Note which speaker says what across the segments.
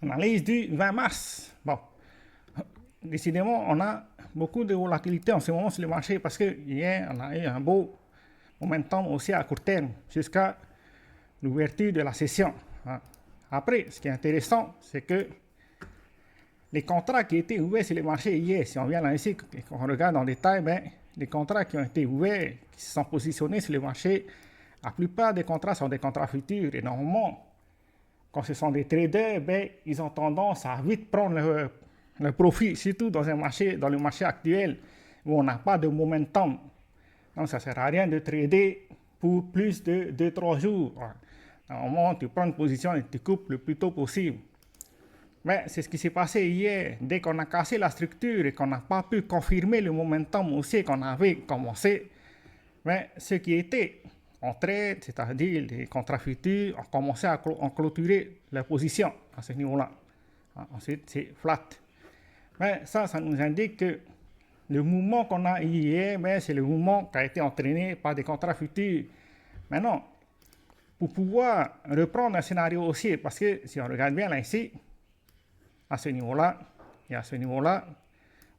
Speaker 1: Analyse du 20 mars. Bon, décidément, on a beaucoup de volatilité en ce moment sur le marché parce que hier, on a eu un beau momentum aussi à court terme jusqu'à l'ouverture de la session. Après, ce qui est intéressant, c'est que les contrats qui étaient ouverts sur le marché hier, si on vient là ici et qu'on regarde en détail, ben, les contrats qui ont été ouverts, qui se sont positionnés sur le marché, la plupart des contrats sont des contrats futurs. Et normalement, quand ce sont des traders, ben, ils ont tendance à vite prendre le profit, surtout dans le marché actuel où on n'a pas de momentum. Donc, ça ne sert à rien de trader pour plus de 2-3 jours. Normalement, tu prends une position et tu coupes le plus tôt possible. Mais c'est ce qui s'est passé hier. Dès qu'on a cassé la structure et qu'on n'a pas pu confirmer le momentum aussi qu'on avait commencé, mais ceux qui étaient en trade, c'est-à-dire les contrats futurs, ont commencé à clôturer leur position à ce niveau-là. Ensuite, c'est flat. Mais ça nous indique que le mouvement qu'on a hier, c'est le mouvement qui a été entraîné par des contrats futurs. Maintenant, pour pouvoir reprendre un scénario haussier, parce que si on regarde bien là ici, à ce niveau-là et à ce niveau-là,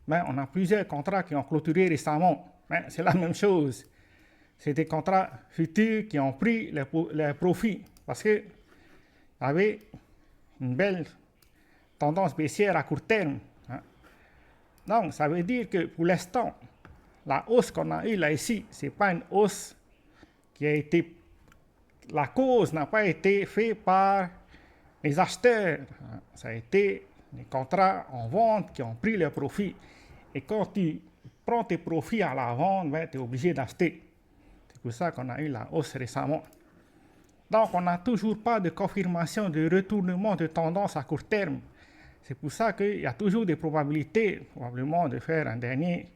Speaker 1: on a plusieurs contrats qui ont clôturé récemment. C'est la même chose. C'est des contrats futurs qui ont pris les profits parce qu'il y avait une belle tendance baissière à court terme. Donc, ça veut dire que pour l'instant, la hausse qu'on a eue là ici, ce n'est pas une hausse qui a été... La cause n'a pas été faite par les acheteurs. Ça a été les contrats en vente qui ont pris leurs profits. Et quand tu prends tes profits à la vente, tu es obligé d'acheter. C'est pour ça qu'on a eu la hausse récemment. Donc, on n'a toujours pas de confirmation de retournement de tendance à court terme. C'est pour ça qu'il y a toujours des probabilités, probablement, de faire un dernier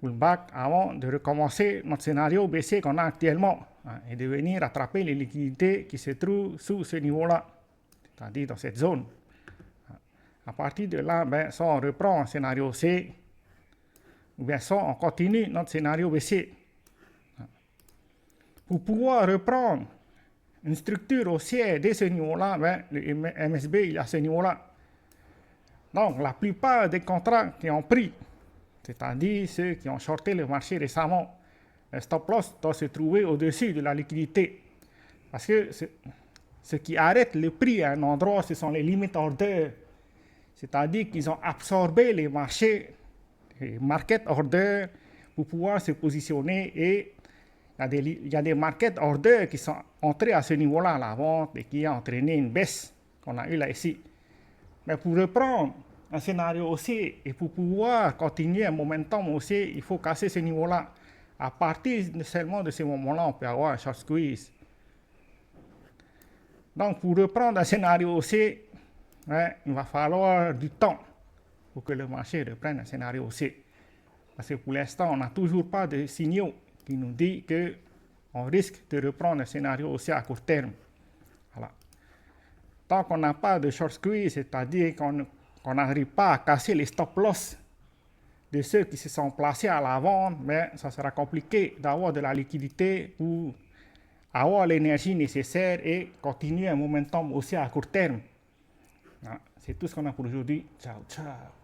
Speaker 1: pullback avant de recommencer notre scénario baissier qu'on a actuellement et de venir attraper les liquidités qui se trouvent sous ce niveau-là, c'est-à-dire dans cette zone. À partir de là, soit on reprend un scénario C, ou bien soit on continue notre scénario baissier. Pour pouvoir reprendre une structure haussière dès ce niveau-là, le MSB il est à ce niveau-là. Donc, la plupart des contrats qui ont pris, c'est-à-dire ceux qui ont shorté le marché récemment, le stop loss doit se trouver au-dessus de la liquidité. Parce que ce qui arrête le prix à un endroit, ce sont les limit orders. C'est-à-dire qu'ils ont absorbé les marchés, les market orders, pour pouvoir se positionner. Et il y a des market orders qui sont entrés à ce niveau-là à la vente et qui ont entraîné une baisse qu'on a eu là ici. Mais pour reprendre un scénario haussier et pour pouvoir continuer un momentum haussier, il faut casser ce niveau-là. À partir seulement de ce moment-là, on peut avoir un short squeeze. Donc, pour reprendre un scénario haussier, il va falloir du temps pour que le marché reprenne un scénario haussier. Parce que pour l'instant, on n'a toujours pas de signaux qui nous disent qu'on risque de reprendre un scénario haussier à court terme. Voilà. Tant qu'on n'a pas de short squeeze, c'est-à-dire qu'on n'arrive pas à casser les stop loss de ceux qui se sont placés à la vente, ça sera compliqué d'avoir de la liquidité pour avoir l'énergie nécessaire et continuer un momentum aussi à court terme. C'est tout ce qu'on a pour aujourd'hui. Ciao, ciao.